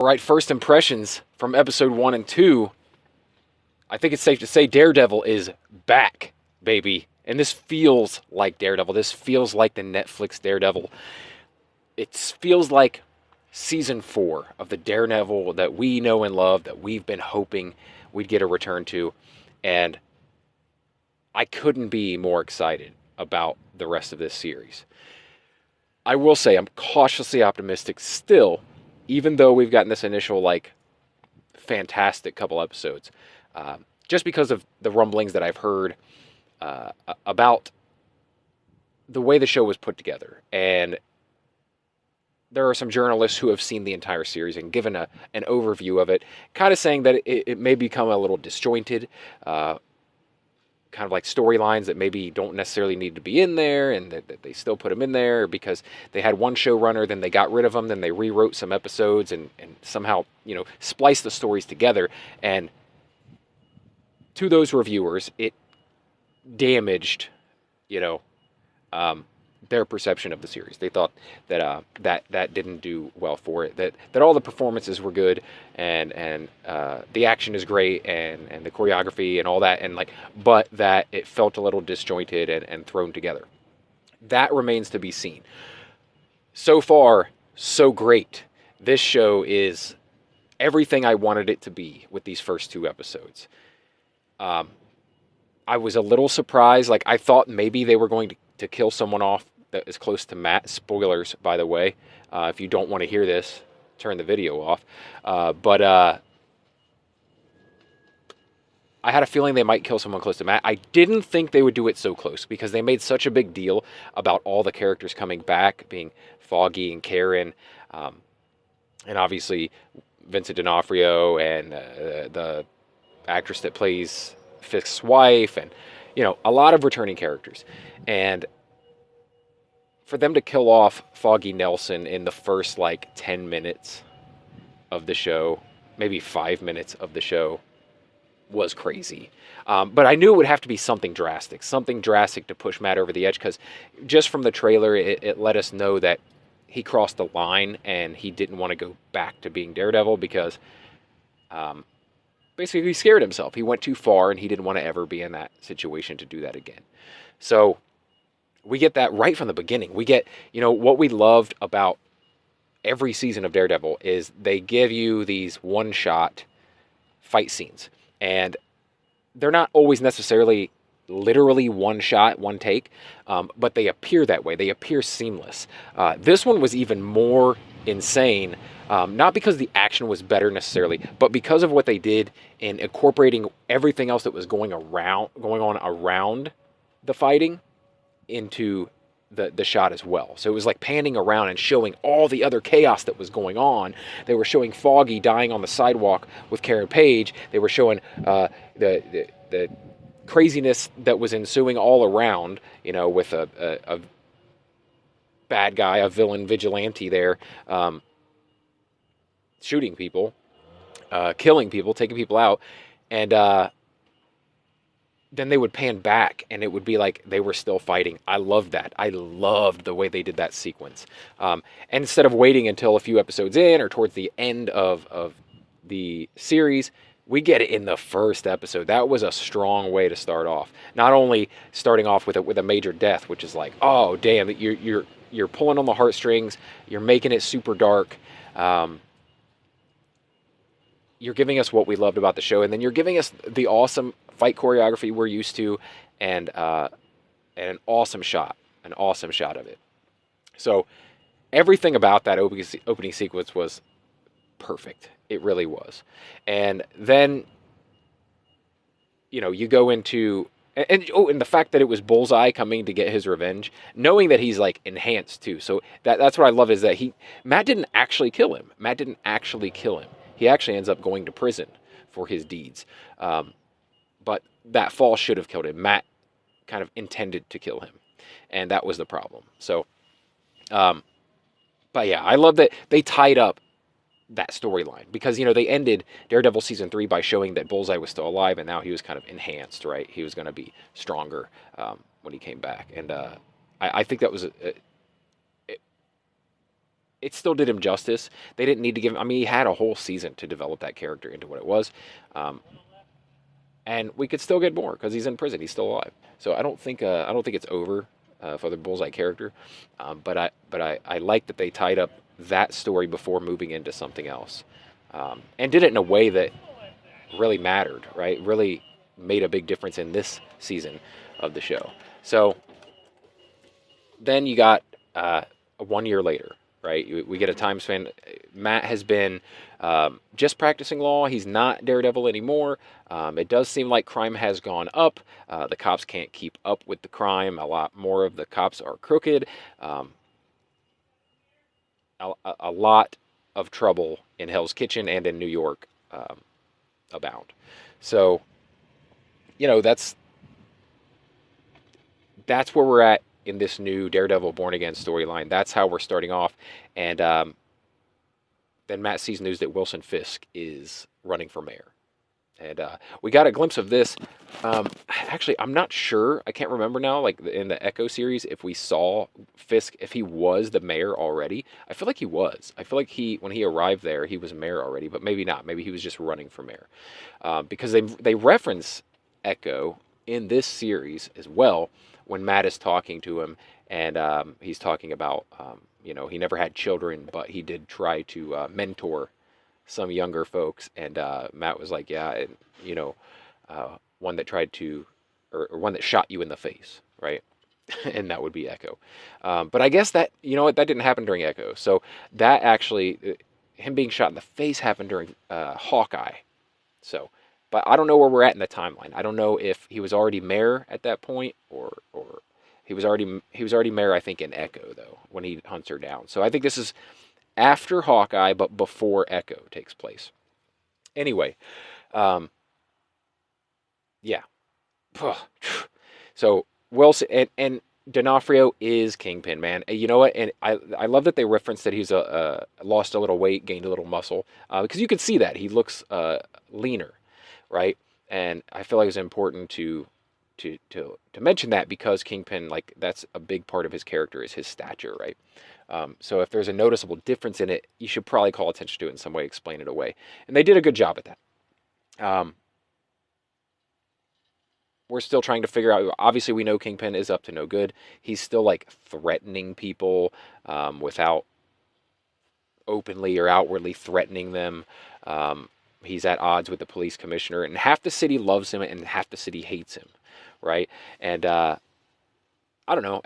All right, first impressions from episode 1 and 2. I think it's safe to say Daredevil is back, baby. And this feels like Daredevil. This feels like the Netflix Daredevil. It feels like season 4 of the Daredevil that we know and love, that we've been hoping we'd get a return to. And I couldn't be more excited about the rest of this series. I will say I'm cautiously optimistic still, even though we've gotten this initial, fantastic couple episodes. Just because of the rumblings that I've heard about the way the show was put together. And there are some journalists who have seen the entire series and given an overview of it, kind of saying that it may become a little disjointed, kind of like storylines that maybe don't necessarily need to be in there, and that they still put them in there because they had one showrunner, then they got rid of them, then they rewrote some episodes and somehow, spliced the stories together. And to those reviewers, it damaged, their perception of the series. They thought that that didn't do well for it. That all the performances were good, and the action is great, and the choreography and all that, but that it felt a little disjointed and thrown together. That remains to be seen. So far, so great. This show is everything I wanted it to be with these first 2 episodes. I was a little surprised. I thought maybe they were going to kill someone off that is close to Matt. Spoilers, by the way. If you don't want to hear this, turn the video off. But I had a feeling they might kill someone close to Matt. I didn't think they would do it so close because they made such a big deal about all the characters coming back, being Foggy and Karen, and obviously Vincent D'Onofrio and the actress that plays Fisk's wife, and a lot of returning characters. And for them to kill off Foggy Nelson in the first 10 minutes of the show, maybe 5 minutes of the show, was crazy. But I knew it would have to be something drastic to push Matt over the edge, because just from the trailer, it let us know that he crossed the line and he didn't want to go back to being Daredevil because basically he scared himself. He went too far and he didn't want to ever be in that situation to do that again. So we get that right from the beginning. We get, what we loved about every season of Daredevil is they give you these one-shot fight scenes. And they're not always necessarily literally one shot, one take, but they appear that way. They appear seamless. This one was even more insane, not because the action was better necessarily, but because of what they did in incorporating everything else that was going on around the fighting into the shot as well. So it was like panning around and showing all the other chaos that was going on. They were showing Foggy dying on the sidewalk with Karen Page. They were showing the craziness that was ensuing all around, with a bad guy, a villain vigilante there, shooting people, killing people, taking people out, and then they would pan back and it would be like they were still fighting. I loved that. I loved the way they did that sequence. And instead of waiting until a few episodes in or towards the end of the series, we get it in the first episode. That was a strong way to start off. Not only starting off with a major death, which is like, oh damn, you're pulling on the heartstrings. You're making it super dark. You're giving us what we loved about the show, and then you're giving us the awesome fight choreography we're used to, and an awesome shot of it. So everything about that opening sequence was perfect. It really was. And then, you go into, and the fact that it was Bullseye coming to get his revenge, knowing that he's enhanced too. So that's what I love, is that Matt didn't actually kill him. He actually ends up going to prison for his deeds. But that fall should have killed him. Matt kind of intended to kill him, and that was the problem. So, but yeah, I love that they tied up that storyline, because they ended Daredevil season 3 by showing that Bullseye was still alive, and now he was kind of enhanced, right? He was going to be stronger when he came back, and I think that was it still did him justice. They didn't need to give him, I mean, he had a whole season to develop that character into what it was. Um, and we could still get more because he's in prison. He's still alive. So I don't think it's over for the Bullseye character. But I like that they tied up that story before moving into something else, and did it in a way that really mattered. Right, really made a big difference in this season of the show. So then you got 1 year later, right? We get a time span. Matt has been just practicing law. He's not Daredevil anymore. It does seem like crime has gone up. The cops can't keep up with the crime. A lot more of the cops are crooked. A lot of trouble in Hell's Kitchen and in New York abound. So, that's where we're at in this new Daredevil Born Again storyline. That's how we're starting off. And then Matt sees news that Wilson Fisk is running for mayor. And we got a glimpse of this. Actually, I'm not sure. I can't remember now, like in the Echo series, if we saw Fisk, if he was the mayor already. I feel like he was. I feel like when he arrived there, he was mayor already, but maybe not. Maybe he was just running for mayor. Because they reference Echo in this series as well when Matt is talking to him, and he's talking about, he never had children, but he did try to mentor some younger folks, and Matt was like, yeah, and one that tried to, or one that shot you in the face, right? And that would be Echo. But I guess that, that didn't happen during Echo. So that actually, him being shot in the face happened during Hawkeye. So, but I don't know where we're at in the timeline. I don't know if he was already mayor at that point, or he was already mayor, I think, in Echo though, when he hunts her down. So I think this is after Hawkeye, but before Echo takes place. Anyway, yeah. So Wilson and D'Onofrio is Kingpin, man. You know what? And I love that they referenced that he's lost a little weight, gained a little muscle, because you can see that he looks leaner, right? And I feel like it's important to mention that because Kingpin, like, that's a big part of his character is his stature, right? So if there's a noticeable difference in it, you should probably call attention to it in some way, explain it away. And they did a good job at that. We're still trying to figure out, obviously we know Kingpin is up to no good. He's still like threatening people without openly or outwardly threatening them. He's at odds with the police commissioner, and half the city loves him and half the city hates him, right? And I don't know.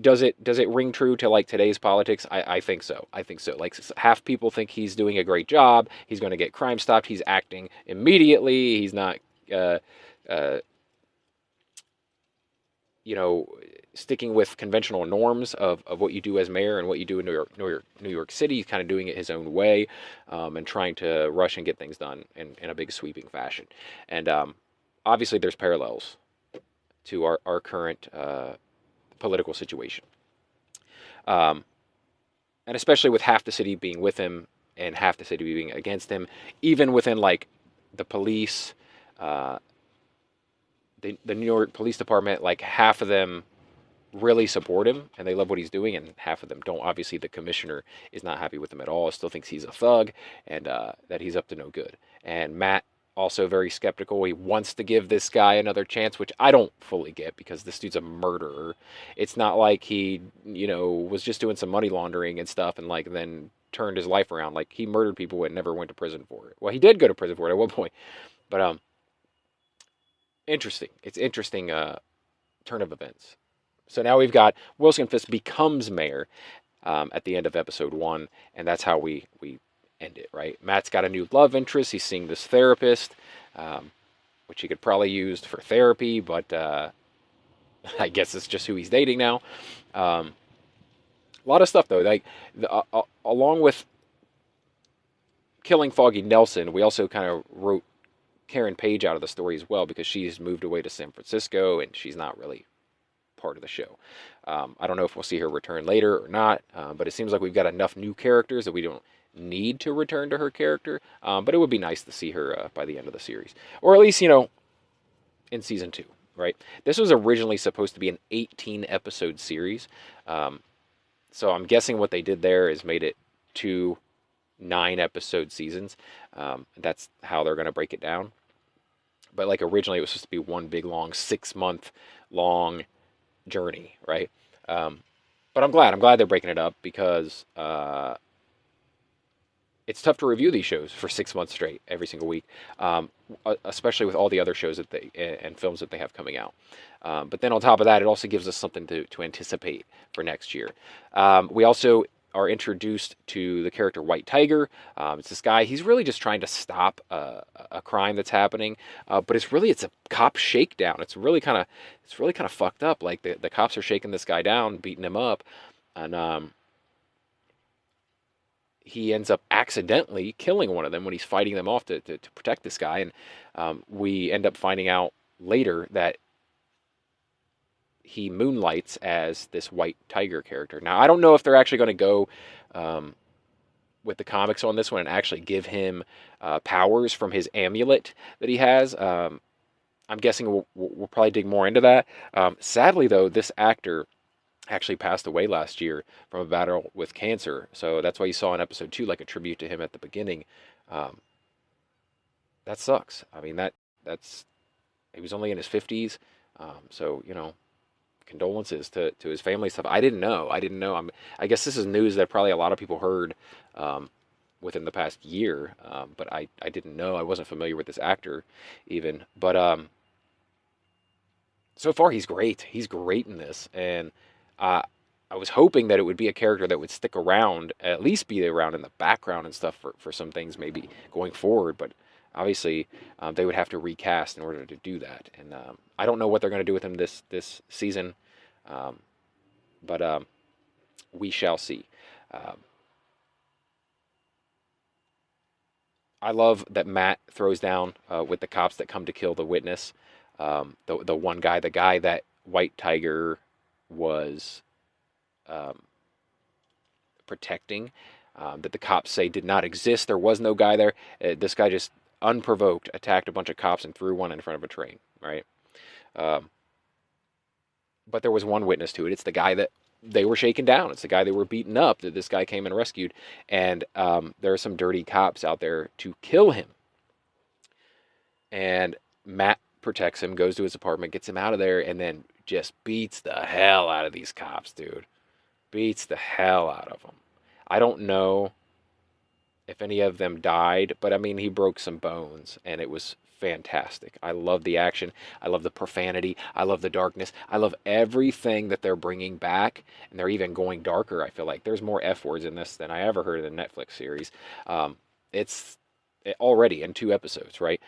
Does it ring true to like today's politics? I think so. I think so. Like half people think he's doing a great job. He's going to get crime stopped. He's acting immediately. He's not, sticking with conventional norms of what you do as mayor and what you do in New York City. He's kind of doing it his own way, and trying to rush and get things done in a big sweeping fashion. And obviously, there's parallels to our current political situation, and especially with half the city being with him and half the city being against him, even within like the police, the New York Police Department, like half of them really support him and they love what he's doing, and half of them don't. Obviously, the commissioner is not happy with him at all. Still thinks he's a thug and that he's up to no good. And Matt also very skeptical. He wants to give this guy another chance, which I don't fully get because this dude's a murderer. It's not like he, was just doing some money laundering and stuff and like then turned his life around. Like he murdered people and never went to prison for it. Well, he did go to prison for it at one point, but interesting. It's interesting turn of events. So now we've got Wilson Fisk becomes mayor at the end of episode 1, and that's how we end it, right? Matt's got a new love interest. He's seeing this therapist, which he could probably use for therapy, but I guess it's just who he's dating now. A lot of stuff, though. Like along with killing Foggy Nelson, we also kind of wrote Karen Page out of the story as well because she's moved away to San Francisco and she's not really part of the show. I don't know if we'll see her return later or not, but it seems like we've got enough new characters that we don't need to return to her character, but it would be nice to see her by the end of the series, or at least in season 2, right? This was originally supposed to be an 18 episode series, so I'm guessing what they did there is made it 2 9-episode seasons. That's how they're going to break it down. But like originally, it was supposed to be one big long 6-month long journey, right? But I'm glad. I'm glad they're breaking it up because it's tough to review these shows for 6 months straight every single week, especially with all the other shows that they and films that they have coming out. But then on top of that, it also gives us something to anticipate for next year. We also are introduced to the character White Tiger. It's this guy. He's really just trying to stop a crime that's happening, but it's a cop shakedown. It's really kind of fucked up. Like the cops are shaking this guy down, beating him up, and he ends up accidentally killing one of them when he's fighting them off to protect this guy. And we end up finding out later that he moonlights as this White Tiger character. Now, I don't know if they're actually going to go with the comics on this one and actually give him powers from his amulet that he has. I'm guessing we'll probably dig more into that. Sadly, though, this actor actually passed away last year from a battle with cancer. So that's why you saw in episode 2, like a tribute to him at the beginning. That sucks. I mean, that's he was only in his 50s. So, condolences to his family stuff. I didn't know. I guess this is news that probably a lot of people heard within the past year. But I didn't know. I wasn't familiar with this actor even. But so far he's great. He's great in this. And I was hoping that it would be a character that would stick around, at least be around in the background and stuff for some things maybe going forward. But obviously, they would have to recast in order to do that. And I don't know what they're going to do with him this season, but we shall see. I love that Matt throws down with the cops that come to kill the witness. The one guy, the guy that White Tiger was protecting, that the cops say did not exist. There was no guy there. This guy just unprovoked attacked a bunch of cops and threw one in front of a train, right? But there was one witness to it. It's the guy that they were shaken down. It's the guy they were beaten up that this guy came and rescued. And there are some dirty cops out there to kill him. And Matt protects him, goes to his apartment, gets him out of there, and then just beats the hell out of these cops, dude. Beats the hell out of them. I don't know if any of them died, but I mean, he broke some bones, and it was fantastic. I love the action. I love the profanity. I love the darkness. I love everything that they're bringing back, and they're even going darker. I feel like there's more F words in this than I ever heard in the Netflix series. It's already in 2 episodes, right?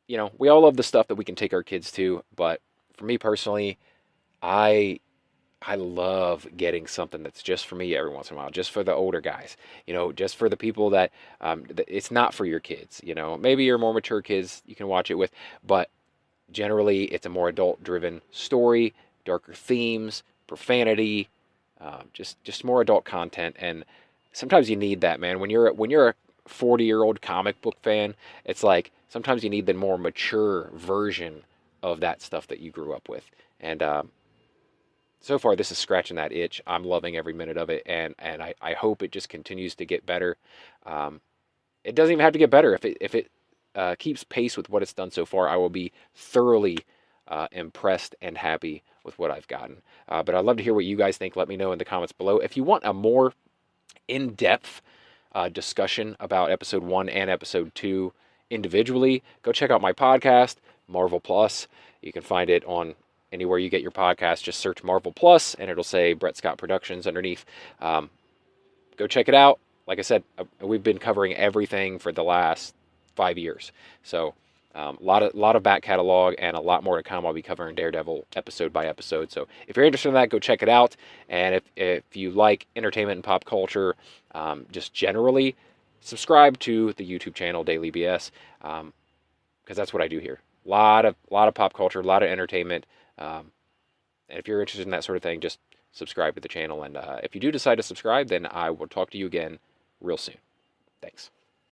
We all love the stuff that we can take our kids to, but for me personally, I love getting something that's just for me every once in a while, just for the older guys, just for the people that it's not for your kids. Maybe your more mature kids you can watch it with, but generally it's a more adult-driven story, darker themes, profanity, just more adult content. And sometimes you need that, man. When you're a 40-year-old comic book fan, it's like sometimes you need the more mature version of that stuff that you grew up with. And so far, this is scratching that itch. I'm loving every minute of it, and I hope it just continues to get better. It doesn't even have to get better. If it keeps pace with what it's done so far, I will be thoroughly impressed and happy with what I've gotten. But I'd love to hear what you guys think. Let me know in the comments below. If you want a more in-depth discussion about episode 1 and episode 2 individually, go check out my podcast, Marvel Plus. You can find it on anywhere you get your podcast. Just search Marvel Plus, and it'll say Brett Scott Productions underneath. Go check it out. Like I said, we've been covering everything for the last 5 years. So a lot of back catalog and a lot more to come. I'll be covering Daredevil episode by episode. So if you're interested in that, go check it out. And if you like entertainment and pop culture, just generally, subscribe to the YouTube channel Daily BS, because that's what I do here. A lot of pop culture, a lot of entertainment. And if you're interested in that sort of thing, just subscribe to the channel. And if you do decide to subscribe, then I will talk to you again real soon. Thanks.